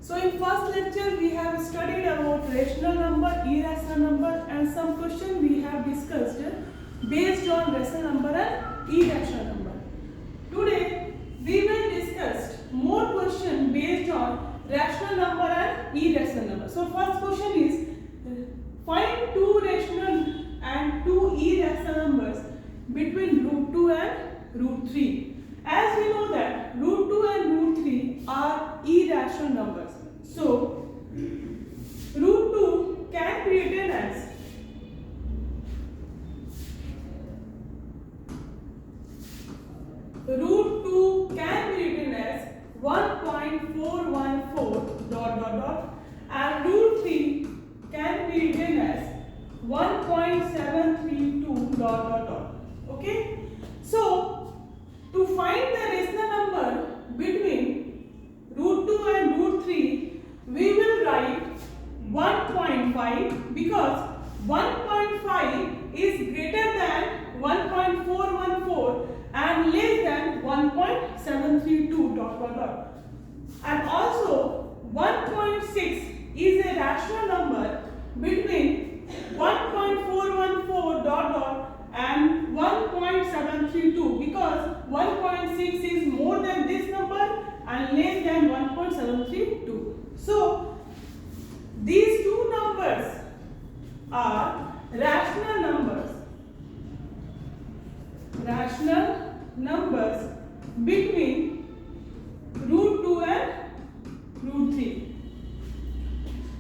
So in first lecture we have studied about rational number, irrational number, and some question we have discussed based on rational number and irrational number. Today we will discuss more question based on rational number and irrational number. So first question is find two rational and two irrational numbers between root 2 and root 3. As we know that root 2 and root 3 are irrational numbers. So root 2 can be written as root 2 can be written as 1.414 dot dot dot and root 3 can be written as 1.732 dot dot dot. Okay? So to find the rational number between root 2 and root 3, we will write 1.5 because 1.5 is greater than 1.414 and less than 1.732 dot dot dot. And also 1.6 is a rational number between 1.414 dot dot and 1.732 because 1.6 is more than this number and less than 1.732. So these two numbers are rational numbers. Rational numbers between root 2 and root 3.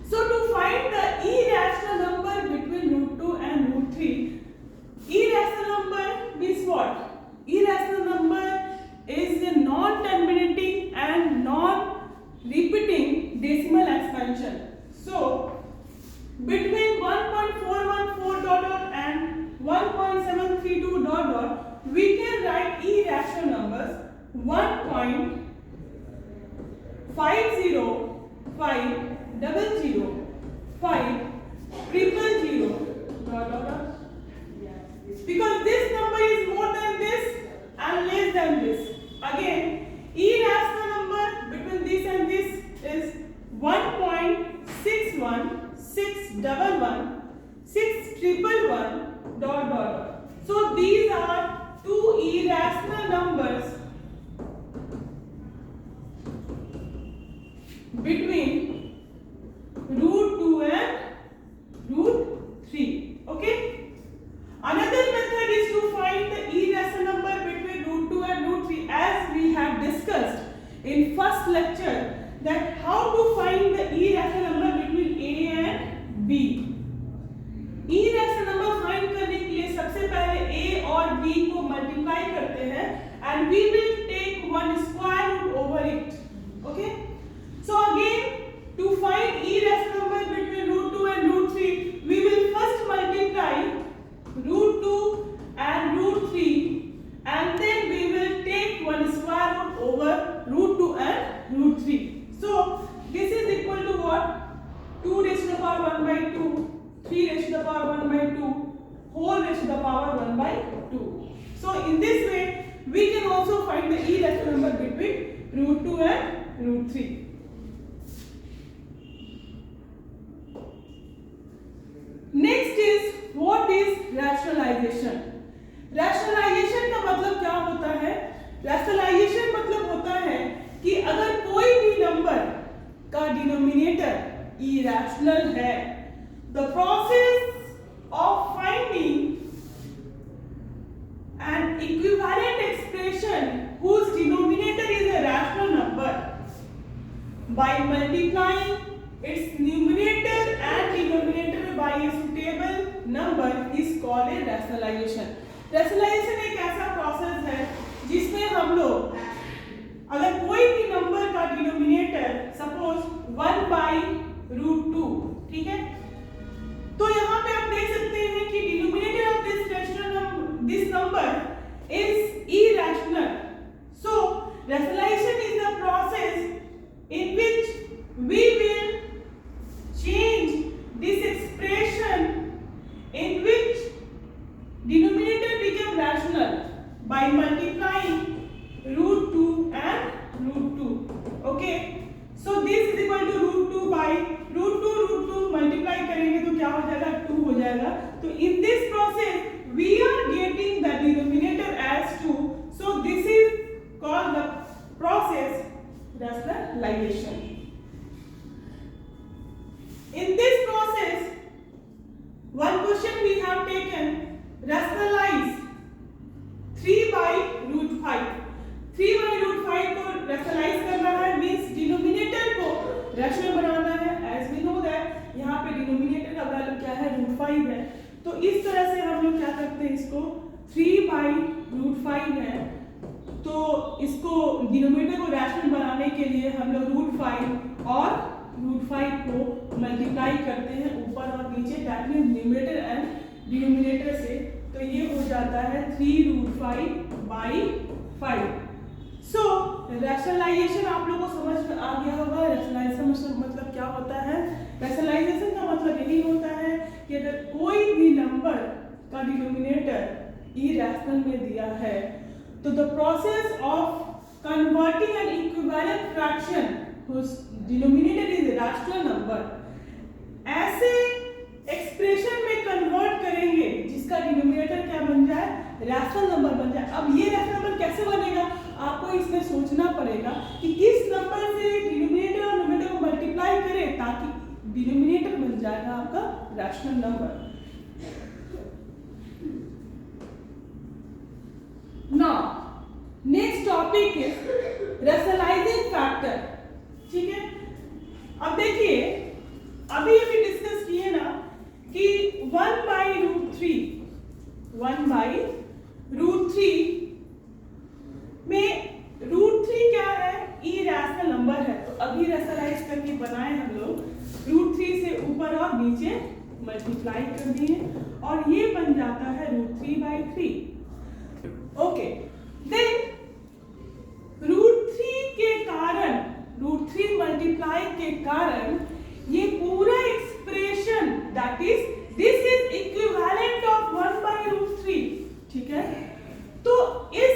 So to find the irrational number between root 2 and root 3, irrational number means what? Irrational number is a non-terminating and non-repeating decimal expansion. So between 1.414 dot dot and 1.732 dot dot, we can write irrational numbers 1.50500 dot dot dot. Because this number is more than this and less than this. Again, irrational number between this and this is 1.61611 dot dot dot. So these are two irrational numbers between root 2 and root 3. Okay? Another method is to find the irrational number between root 2 and root 3, as we have discussed in first lecture, that how to find the irrational number between A and B. irrational number find करने के लिए सबसे पहले A और B को multiply करते हैं and we will take one square root over it. Okay? So again, to find irrational number between root 2 and root 3, we will first multiply root 2 and root 3 and then we will take one square root over root 2 and root 3. So this is equal to what? 2 raised to the power 1 by 2, 3 raised to the power 1 by 2, whole raised to the power 1 by 2. So in this way, we can also find the irrational number between root 2 and root 3. Next is what is rationalization? Rationalization का मतलब क्या होता है? Rationalization मतलब होता है कि अगर कोई भी नंबर का डिनोमिनेटर irrational है, the process of finding an equivalent expression whose denominator is a rational number by multiplying its numerator and denominator by a suitable number is called a rationalization. Rationalization एक ऐसा process है जिसमें हम लोग अगर कोई भी नंबर का डिनोमिनेटर सपोज 1 by root 2, ठीक है, तो यहाँ पे आप देख सकते हैं कि denominator of this number is irrational. So rationalization is the process in which we will change this expression in which denominator become rational by multiplying root 2 and root 2. Okay, so this is equal to क्या हो जाएगा, 2 हो जाएगा। तो in this process we are getting the denominator as 2, so this is called the process rationalization. In this process, one question we have taken, rationalize 3 by root 5. 3 by root 5 को rationalize करना है, means denominator को rational बनाना है। As we know that यहाँ पे denominator का value क्या है, root 5 है। तो इस तरह से हम लोग क्या करते हैं, इसको 3 by root 5 है, तो इसको डिनोमिनेटर को रैशनल बनाने के लिए हम लोग रूट 5 और रूट 5 को मल्टीप्लाई करते हैं ऊपर और नीचे, that means numerator and denominator से। तो ये हो जाता है 3 रूट 5 बाई 5। सो रैशनलाइजेशन आप लोगों को समझ में आ गया होगा। रैशनलाइजेशन मतलब क्या होता है? रैशनलाइजेशन का मतलब यही होता है कि अगर कोई भी नंबर का डिनोमिनेटर इरैशनल में दिया है, तो the process of converting an equivalent fraction whose denominator is a rational number, ऐसे एक्सप्रेशन में कन्वर्ट करेंगे जिसका डिनोमिनेटर क्या बन जाए, रैशनल नंबर बन जाए। अब ये रैशनल नंबर कैसे बनेगा, आपको इसमें सोचना पड़ेगा कि किस नंबर से डिनोमिनेटर और न्यूमरेटर को मल्टीप्लाई करें ताकि डिनोमिनेटर बन जाएगा आपका rational number. Now, next topic is rationalizing factor। ठीक है, अब देखिए अभी डिस्कस किए ना कि 1 by root 3 में रूट 3 क्या है, इरैशनल नंबर है। तो अभी रैशनलाइज करके बनाए हम लोग, रूट 3 से ऊपर और नीचे मल्टीप्लाई कर दिए और ये बन जाता है root 3 by 3। Okay, then root 3 के कारण, रूट 3 मल्टीप्लाई के कारण ये पूरा expression that is this is equivalent of 1 by root 3। ठीक है, तो इस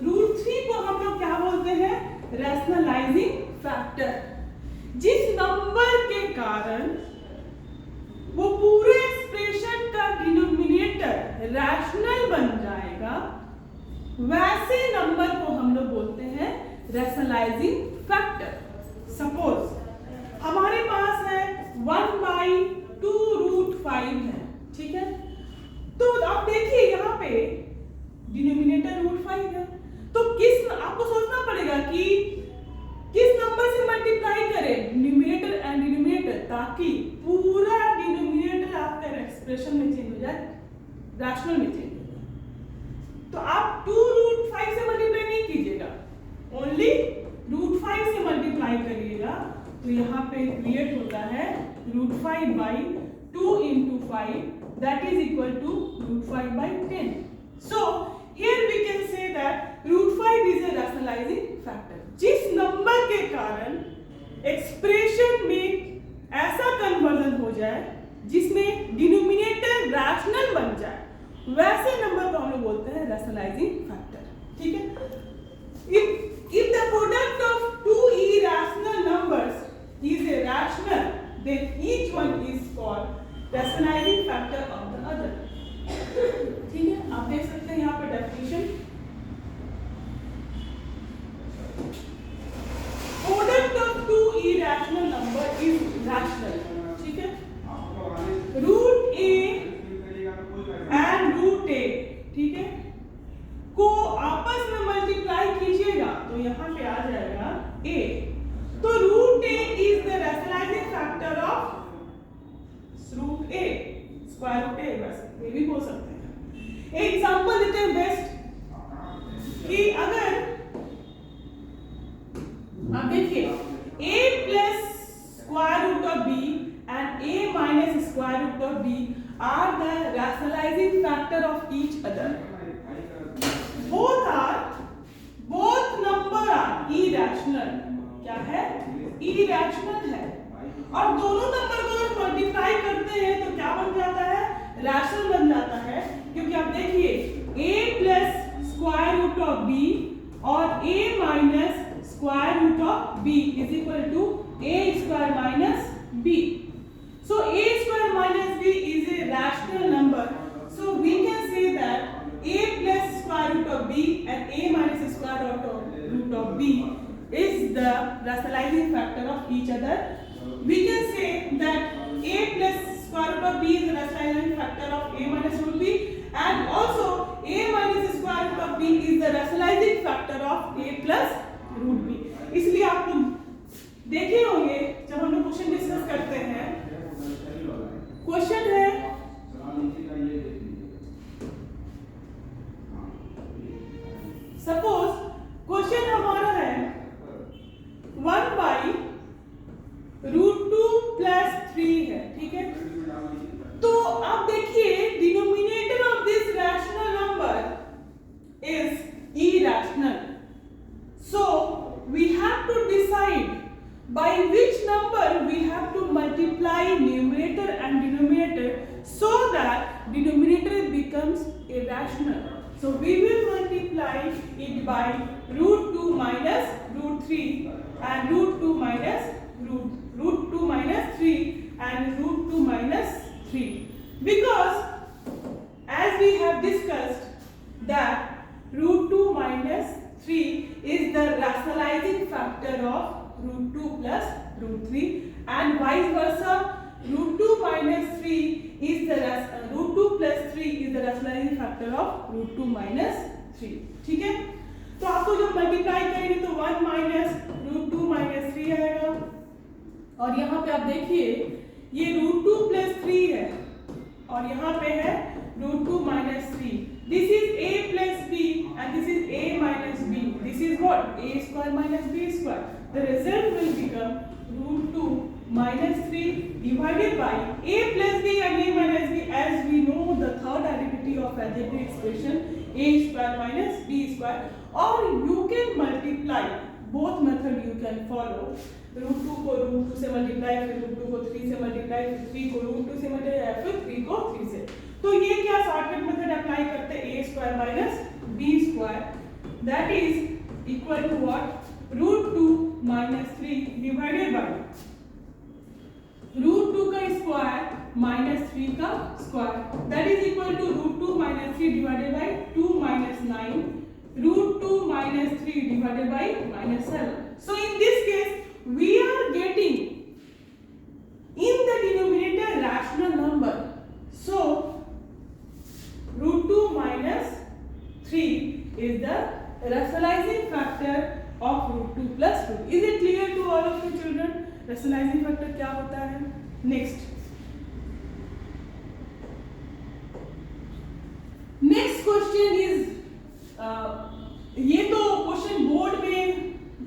रूट 3 को हम लोग क्या बोलते हैं, रैशनलाइजिंग फैक्टर। जिस नंबर के कारण वो पूरे एक्सप्रेशन का डिनोमिनेटर रैशनल बन जाएगा, वैसे नंबर को हम लोग बोलते हैं रैशनलाइजिंग फैक्टर। सपोज हमारे पास है 1 by 2 रूट 5 है। ठीक है, तो आप देखिए यहाँ पे डिनोमिनेटर रूट 5 है, तो आपको सोचना पड़ेगा कि किस नंबर से मल्टीप्लाई करें, न्यूमरेटर एंड डिनोमिनेटर, ताकि पूरा डिनोमिनेटर आपका एक्सप्रेशन में चेंज हो जाए, रैशनल में चेंज। तो आप 2 रूट 5 से मल्टीप्लाई नहीं कीजिएगा, ओनली रूट 5 से मल्टीप्लाई करिएगा। तो यहाँ पे क्रिएट होता है root 5 by 2 into 5 that is equal to root 5 by 10। So here we can say that root 5 is a rationalising factor. जिस नंबर के कारण एक्सप्रेशन में ऐसा कन्वर्जन हो जाए जिसमें डिनोमिनेटर रैशनल बन जाए, वैसे नंबर को हम लोग बोलते हैं रैशनलाइजिंग फैक्टर। ठीक है, if the product of two irrational numbers is a rational, then each one is called rationalizing factor of the other। ठीक है, आप देख सकते हैं यहाँ पे definition, product of two irrational number is rational। ठीक है, रूट a एंड रूट ए, ठीक है, को आपस में मल्टीप्लाई कीजिएगा तो यहाँ पे आ जाएगा a। तो root a is the rationalising factor of root a, square root a, बस ये भी बोल सकते हैं। एक एग्जांपल देते हैं बेस्ट कि अगर आप देखिए a plus square root of b and a minus square root of b are the rationalizing factor of each other। both number are irrational। क्या है, irrational है, और दोनों नंबर को अगर मल्टीप्लाई करते हैं तो क्या बन जाता है, रैशनल बन जाता है। क्योंकि आप देखिए a plus square root of b और a minus square root of b is equal to a square minus b। So a square minus b factor of each other. We can say that a plus square root of b is the rationalizing factor of a minus root b, and also a minus square root of b is the rationalizing factor of a plus root b. इसलिए आप लोग देखे होंगे जब हम लोग question discuss करते हैं, क्वेश्चन है सपोज क्वेश्चन हमारा है 1 बाई रूट 2 प्लस 3 है, ठीक है। तो आप देखिए denominator of this rational number is irrational, so we have to decide by which number we have to multiply numerator and denominator so that denominator becomes irrational. So we will multiply it by root 2 minus root 3 and root 2 minus root 2 minus 3 and root 2 minus 3, because as we have discussed that root 2 minus 3 is the rationalizing factor of root 2 plus root 3 and vice versa, root 2 minus 3 is the root 2 plus 3 is the rationalizing factor of root 2 minus 3, ठीक है। तो आपको जब multiply करेंगे तो 1 minus root 2 minus 3 आएगा, और यहाँ पे आप देखिए ये रूट 2 प्लस 3 है और यहाँ पे है root 2 minus 3. This is a plus b and this is a minus b. This is what? A square minus b square. The result will become root 2 minus 3 divided by a plus b and a minus b, as we know the third identity of algebraic expression, a square minus b square. Or you can multiply, both method you can follow. Root 2 को root 2 से multiply, फिर root 2 को 3 से multiply, फिर 3 को root 2 से multiply, फिर 3 को 3 से. तो ये क्या शॉर्टकट मेथड अप्लाई करते हैं, a square minus b square, that is equal to what, root 2 minus 3 divided by root 2 का स्क्वायर माइनस 3 का square, that is equal to root 2 minus 3 divided by 2 minus 9, root 2 minus 3 divided by minus 7. So in this case we are getting in the denominator rational number. So root 2 minus 3 is the rationalizing factor of root 2 plus 2. Is it clear to all of you children? Rationalizing factor क्या होता है? Next question is ये तो question board में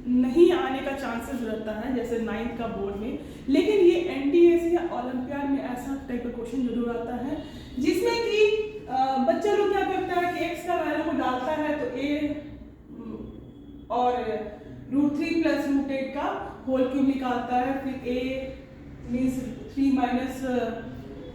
नहीं आने का chances रहता है जैसे 9th का बोर्ड में, लेकिन ये एनटीएस या ओलंपियाड में ऐसा टाइप का क्वेश्चन जरूर आता है जिसमें कि बच्चा लोग क्या करता है कि x का वैल्यू को डालता है तो a और रूट 3 प्लस रूट 8 का होल क्यूब निकालता है, फिर a मींस 3 माइनस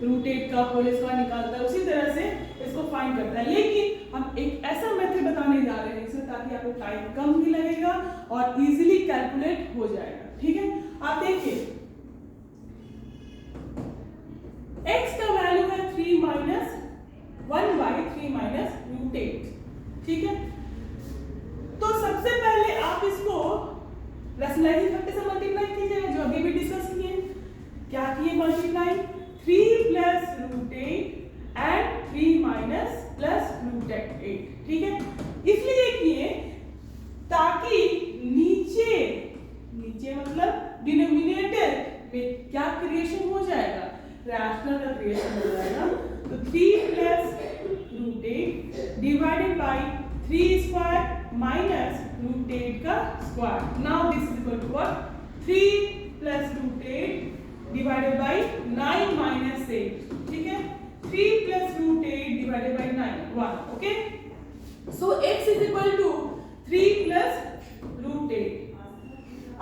रूट 8 का होल स्क्वायर निकालता है, उसी तरह से इसको फाइंड करता है. लेकिन हम एक ऐसा मेथड बताने जा रहे हैं इसमें ताकि आपको टाइम कम भी लगेगा और इजीली कैलकुलेट हो जाएगा. ठीक है, आप देखिए x का वैल्यू है 3 माइनस 1 बाई 3 माइनस रूट 8. ठीक है, तो सबसे पहले आप इसको रैशनलाइजिंग फैक्टर से मल्टीप्लाई कीजिएगा जो अभी भी डिस्कस किए. क्या किए multiply, 3 plus root 8 and 3 minus plus root 8. ठीक है, इसलिए किए ताकि नीचे मतलब डिनोमिनेटर में क्या क्रिएशन हो जाएगा, रैशनल का क्रिएशन हो जाएगा. तो 3 plus root 8 divided by 3 square minus root 8 का square. Now this is equal to what, 3 plus root 8 divided by 9 minus 8. ठीक है, 3 plus root 8 divided by 9 1. Okay, so x is equal to 3 plus root 8.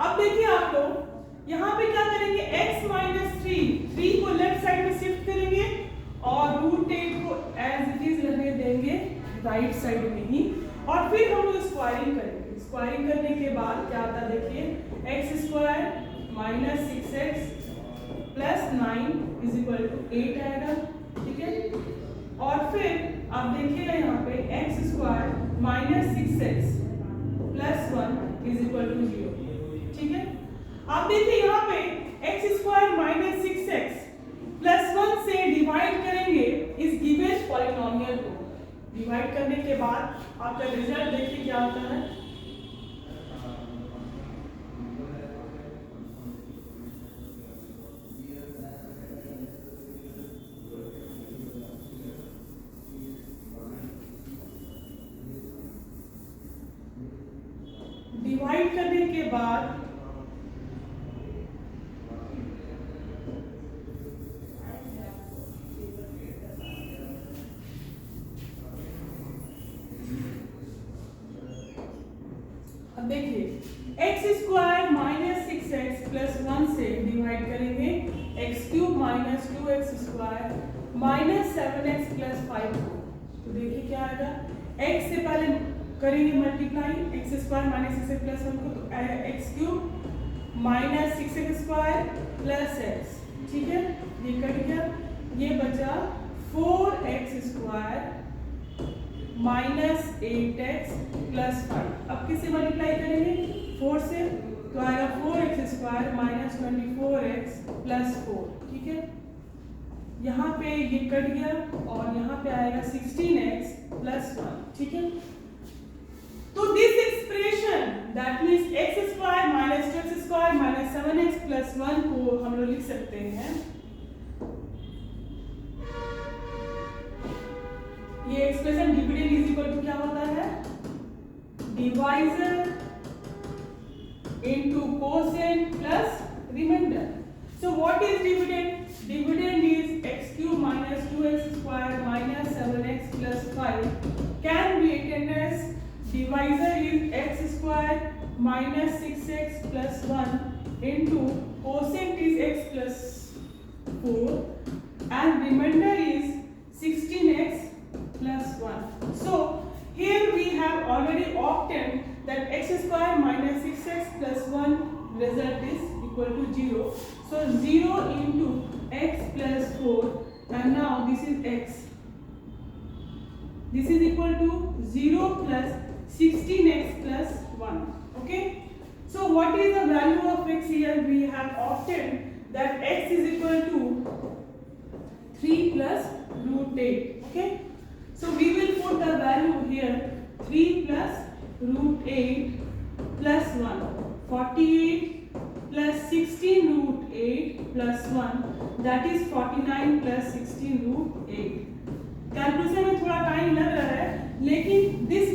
अब देखिए आप लोग यहाँ पे क्या करेंगे, x माइनस 3 को लेफ्ट साइड में शिफ्ट करेंगे और रूट 8 को एज इट इज रहने देंगे राइट साइड में ही, और फिर हम लोग स्क्वायरिंग करेंगे. स्क्वायरिंग करने के बाद क्या आता है देखिए, x square minus 6x plus 9 is equal to 8 आएगा. ठीक है, और फिर आप देखिएगा यहाँ पे x square minus 6x plus 1 is equal to 0. ठीक है, आप देखिए यहाँ पे x square minus 6x plus 1 से डिवाइड करेंगे इस गिवन पॉलिनोमियल को। डिवाइड करने के बाद आपका रिजल्ट देखिए क्या होता है। डिवाइड करने के बाद अब देखिए x square minus 6x plus 1 से डिवाइड करेंगे x cube minus 2x square minus 7x plus 5 को। तो देखिए क्या आएगा, x से पहले करेंगे multiply x square minus 6x plus 1 को, तो x cube minus 6x square plus x, ठीक है, ये कट गया, ये बचा 4x square minus 8x plus 5। अब किससे मल्टीप्लाई करेंगे 4 से, तो आएगा 4x square minus 24x plus 4, ठीक है, यहाँ पे ये कट गया और यहाँ पे आएगा 16x प्लस 1, ठीक है। तो this expression that means x square minus 2x square minus 7x plus 1 को हम लोग लिख सकते हैं, ये expression dividend is equal to क्या होता है, divisor into quotient plus remainder. So what is dividend? Dividend is x cube minus 2x square minus 7x plus 5 can be written as divisor is x square minus 6x plus 1 into quotient is x plus 4 and remainder is 16x plus 1. So here we have already obtained that x square minus 6x plus 1 result is equal to 0. So 0 into x plus 4 and now this is x. This is equal to 0 plus 16x plus 1. Okay. So what is the value of x here? We have obtained that x is equal to 3 plus root 8. Okay. So we will put the value here 3 plus root 8 plus 1. 48 plus 16 root 8 plus 1, that is 49 plus 16 root 8. Calculation में थोड़ा time लग रहा है, लेकिन this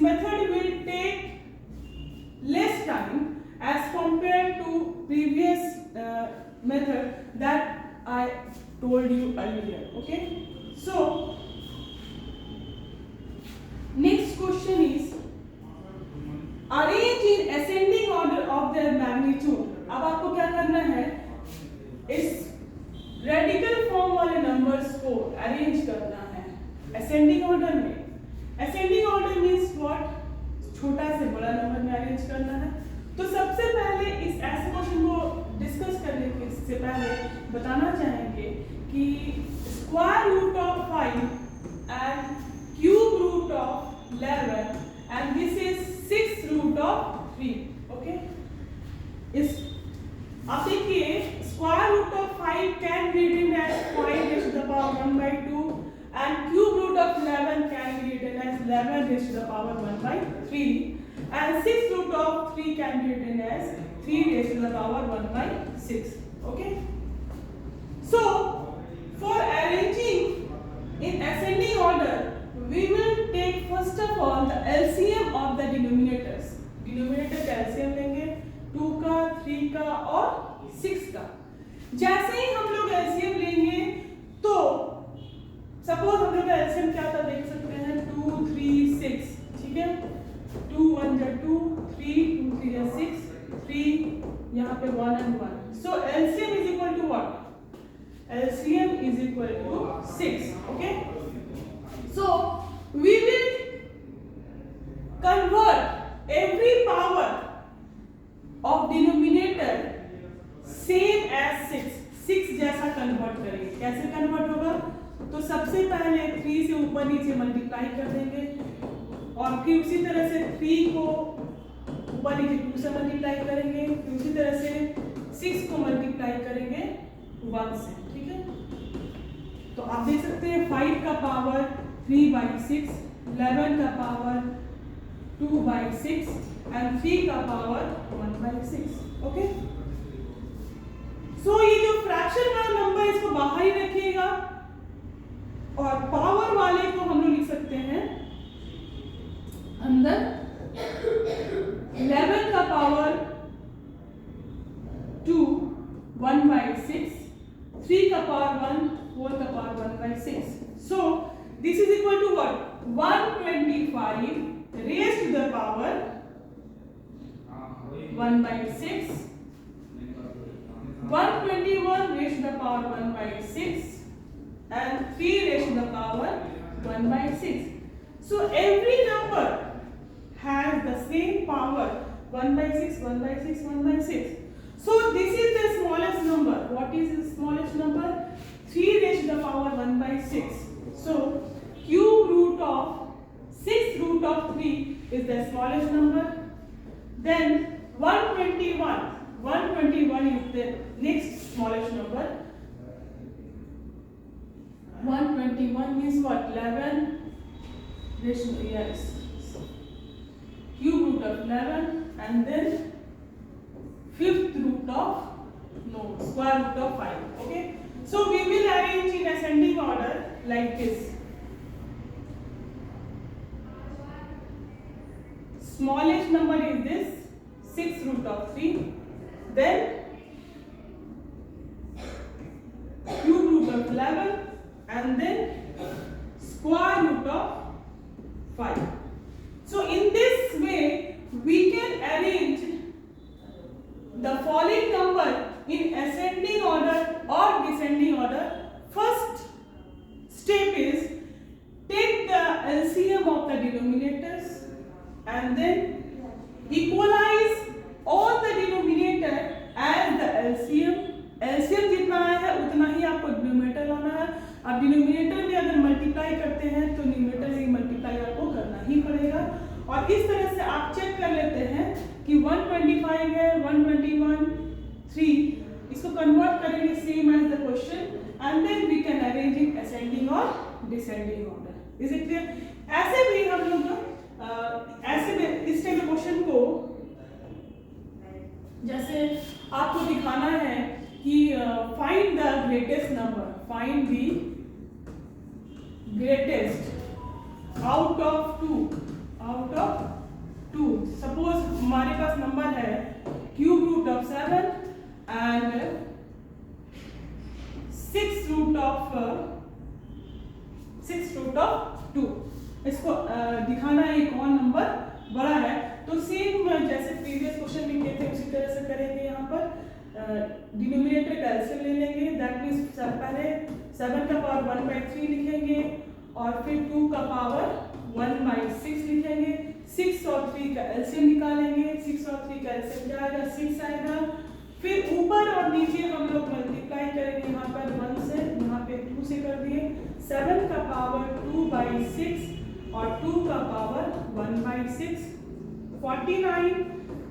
method will take less time as compare to previous method that I told you earlier. Okay, so next question is arrange in ascending order of their magnitude. अब आपको क्या करना है, इस रेडिकल फॉर्म वाले नंबर्स को arrange करना है असेंडिंग ऑर्डर में। असेंडिंग ऑर्डर मींस व्हाट, छोटा से बड़ा नंबर में अरेंज करना है। तो सबसे पहले इस ऐसे क्वेश्चन को डिस्कस करने के से पहले बताना चाहेंगे कि square root of 5 and cube root of 11 and this is 6 root of 3। Okay, इस आप देखिए square root of 5 can be written as 5 raised to the power 1 by 2 and cube root of 11 can be written as 11 raised to the power 1 by 3 and 6 root of 3 can be written as 3 raised to the power 1 by 6. Okay, so for arranging in ascending order we will take first of all the LCM of the denominators. Denominator का LCM लेंगे 2 का, 3 का और 6 का। जैसे ही हम लोग LCM लेंगे तो सपोज हम लोग का LCM क्या था देख सकते हैं 2 3 6, ठीक है, 2 1 जा 2, 3 2 3 जा 6, 3 यहाँ पे 1 and 1. So LCM is equal to what? LCM is equal to 6. Okay. So we will convert every power of denominator same as 6. 6 जैसा कन्वर्ट करेंगे। कैसे कन्वर्ट होगा? तो सबसे पहले 3 से ऊपर नीचे मल्टीप्लाई कर देंगे और फिर उसी तरह से 3 को ऊपर नीचे 2 से मल्टीप्लाई करेंगे, फिर उसी तरह से 6 को मल्टीप्लाई करेंगे 1 से, ठीक है। तो आप देख सकते हैं 5 का पावर 3/6, 11 का पावर 2/6 एंड 3 का पावर 1/6, ओके। सो ये जो फ्रैक्शन वाला नंबर इसको बाहर ही रखिएगा और पावर वाले को हम लोग लिख सकते हैं अंदर। 11 का पावर 2 1/6, 3 का पावर 1, 4 का power 1/6. So this is equal to what? 125 raised to the power 1/6, 121 raised to the power 1/6 and 3 raised to the power 1/6. So every number has the same power 1/6, 1/6, 1/6. So this is the smallest number. What is the smallest number? 3 raised to the power 1/6. So cube root of 6 root of 3 is the smallest number. Then 121. 121 is the next smallest number. 121 means what? 11 raised to, yes, cube root of 11 and then fifth root of, no, square root of 5, okay. So we will arrange in ascending order like this. Smallest number is this, 6 root of 3, then cube root of 11 and then square root of 5. So in this way we can arrange the following number in ascending order or descending order. First step is take the LCM of the denominators and then equalize all the denominator as the LCM. LCM जितना आया है उतना ही आपको denominator लाना है। अब denominator में अगर मल्टीप्लाई करते हैं तो न्यूमरेटर में मल्टीप्लाई आपको करना ही पड़ेगा। और इस तरह से आप चेक कर लेते हैं कि 125 है, 121, 3, इसको कन्वर्ट करेंगे same as the question and then we can arrange in ascending और descending order. Is it clear? ऐसे भी हम लोग ऐसे में इस टाइप के क्वेश्चन को जैसे आपको दिखाना है कि find the greatest number, find the greatest out of 2, suppose हमारे पास नंबर है cube root of 7 and 6 root of 2। इसको दिखाना है कौन नंबर बड़ा है। तो सेम जैसे प्रीवियस क्वेश्चन में किए थे उसी तरह से करेंगे। यहाँ पर डिनोमिनेटर का एलसीएम ले लेंगे, दैट मीन्स पहले 7 का पावर 1/3 लिखेंगे और फिर 2 का पावर 1/6 लिखेंगे। 6 और 3 का एलसीएम निकालेंगे। 6 और 3 का एलसीएम क्या आएगा? 6 आएगा। फिर ऊपर और नीचे हम लोग मल्टीप्लाई करेंगे। यहाँ पर 1 से, यहाँ पे 2 से कर दिए। 7 का पावर 2/6 और 2 का पावर 1/6, 49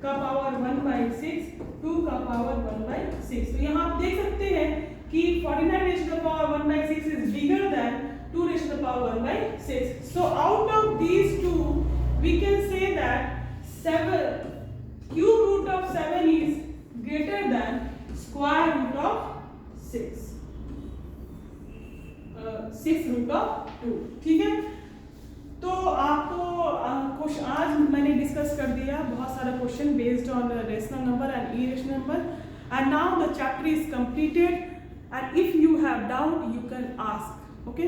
का पावर 1/6, 2 का पावर 1/6। तो यहाँ आप देख सकते हैं कि 49 raised to the power 1/6 is bigger than 2 raised to the power 1/6. So out of these two, we can say that cube root of 7 is greater than square root of 6, 6 root of 2। ठीक है, तो आपको आज मैंने discuss कर दिया बहुत सारा question based on rational number and irrational number, and now the chapter is completed and if you have doubt you can ask, okay.